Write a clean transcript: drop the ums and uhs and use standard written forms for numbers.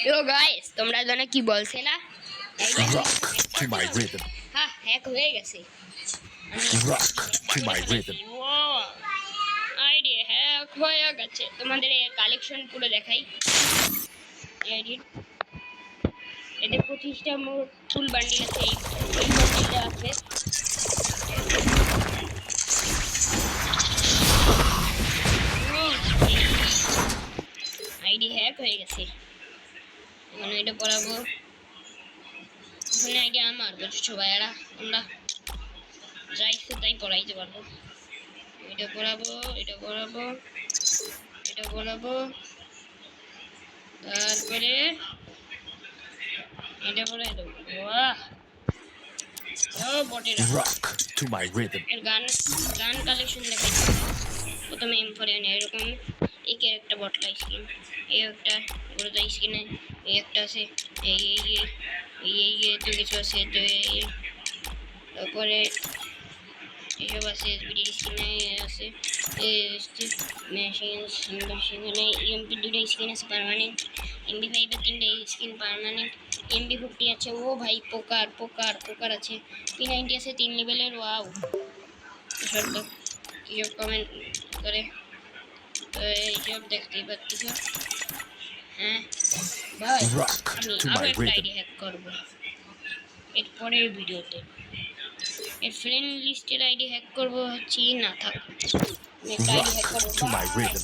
Yo guys, তোমরা জানো কি বলছিলা? Rock to my rhythm. হ্যাঁ, হ্যাক হয়ে গেছে। Rock to my rhythm. Idea hack হয়ে গেছে। তোমাদের এই কালেকশন পুরো দেখাই। এডিট এতে 25টা মোট ফুল বান্ডিল আছে। এই বান্ডিলটা আছে। আইডি হ্যাক হয়ে গেছে। এখন এটা পড়াবো। এখন আইডি আমার, বুঝছো ভাইয়ারা? তোমরা যা ইচ্ছে তাই পড়াইতে পারবো। এটা পড়াবো, এটা পড়াবো, এটা পড়াবো, তারপরে এটা পড়াই দেবো। বাহ! ও বটেরা। Rock to my rhythm. এর গান গান কালেকশন দেখাই। প্রথমে M4 এরকম এই ক্যারেক্টার বটলা স্কিন, এই একটা গোড়া স্কিনে, এই একটা আছে, এই এই এই এই এই তো কিছু আছে, তো এই তারপরে এইসব আছে, এসবিডি স্কিনে আছে, মেশিনে এমপি 2টা স্কিন আছে পার্মানেন্ট, MP5 এর 3টা স্কিন পার্মানেন্ট, MP50 আছে। ও ভাই পোকার পোকার পোকার আছে, P90 আছে 3 লেভেলের। ওয়াও! এসব তো কেউ কমেন্ট করে, তো এইসব দেখতেই পাচ্ছি। হ্যাঁ ভাই, Rock আমি to আরও my একটা rhythm. আইডি হ্যাক করবো এর পরের ভিডিওতে। এর ফ্রেন্ড লিস্টের আইডি হ্যাক করবো হচ্ছে না, থাক, আমি একটা আইডি হ্যাক Rock করবো। to my bye. rhythm.